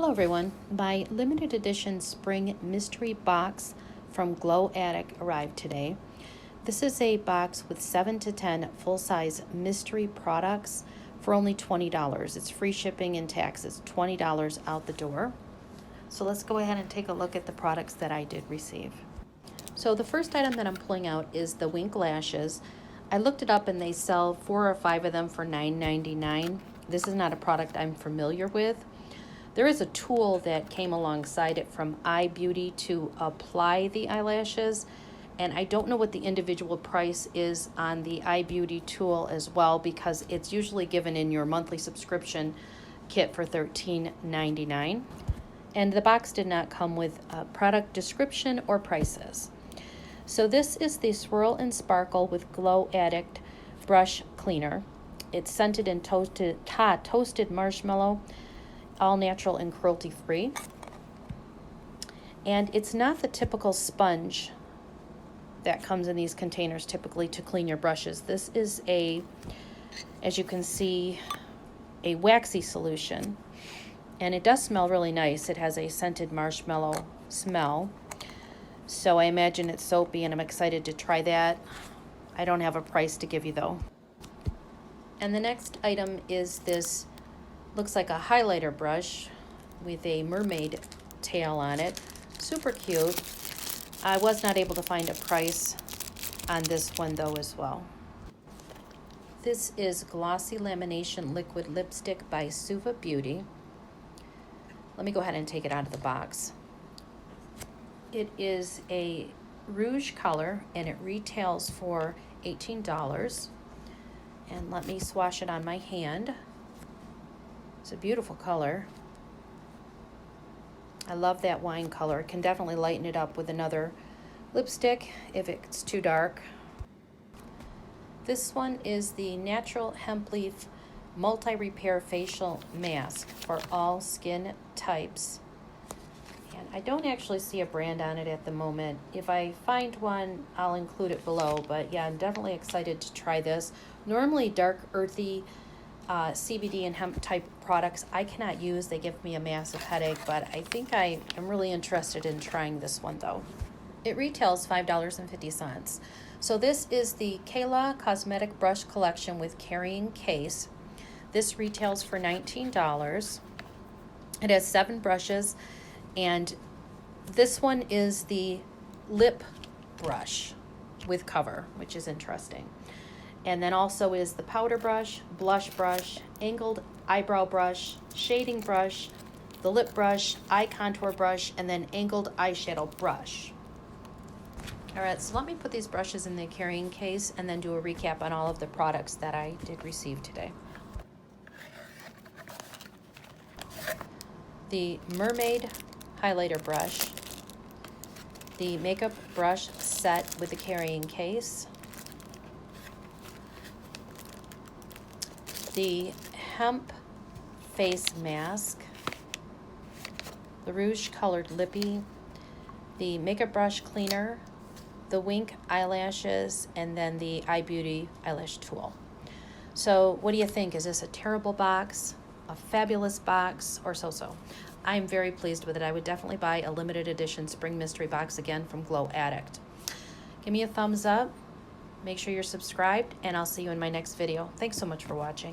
Hello everyone, my limited edition spring mystery box from Glow Addict arrived today. This is a box with 7 to 10 full-size mystery products for only $20. It's free shipping and taxes, $20 out the door. So let's go ahead and take a look at the products that I did receive. So the first item that I'm pulling out is the Wink lashes. I looked it up and they sell 4 or 5 of them for $9.99. This is not a product I'm familiar with. There is a tool that came alongside it from iBeauty to apply the eyelashes, and I don't know what the individual price is on the iBeauty tool as well, because it's usually given in your monthly subscription kit for $13.99. And the box did not come with a product description or prices. So this is the Swirl and Sparkle with Glow Addict brush cleaner. It's scented and toasted marshmallow, all natural and cruelty free. And it's not the typical sponge that comes in these containers typically to clean your brushes. This is as you can see, a waxy solution. And it does smell really nice. It has a scented marshmallow smell. So I imagine it's soapy and I'm excited to try that. I don't have a price to give you though. And the next item is this, looks like a highlighter brush with a mermaid tail on it. Super cute. I was not able to find a price on this one though as well. This is Glossy Lamination Liquid Lipstick by Suva Beauty. Let me go ahead and take it out of the box. It is a rouge color and it retails for $18. And let me swatch it on my hand. It's a beautiful color. I love that wine color. It can definitely lighten it up with another lipstick if it's too dark. This one is the Natural Hemp Leaf Multi-Repair Facial Mask for all skin types. And I don't actually see a brand on it at the moment. If I find one, I'll include it below. But yeah, I'm definitely excited to try this. Normally dark, earthy, CBD and hemp type products I cannot use. They give me a massive headache, but I think I am really interested in trying this one though. It retails $5.50. So this is the Kayla Cosmetic Brush Collection with carrying case. This retails for $19. It has 7 brushes, and this one is the lip brush with cover, which is interesting. And then also is the powder brush, blush brush, angled eyebrow brush, shading brush, the lip brush, eye contour brush, and then angled eyeshadow brush. All right, so let me put these brushes in the carrying case and then do a recap on all of the products that I did receive today. The Mermaid highlighter brush, the makeup brush set with the carrying case, the hemp face mask, the rouge colored lippy, the makeup brush cleaner, the Wink eyelashes, and then the iBeauty eyelash tool. So what do you think? Is this a terrible box, a fabulous box, or so-so? I'm very pleased with it. I would definitely buy a limited edition spring mystery box again from Glow Addict. Give me a thumbs up, make sure you're subscribed, and I'll see you in my next video. Thanks so much for watching.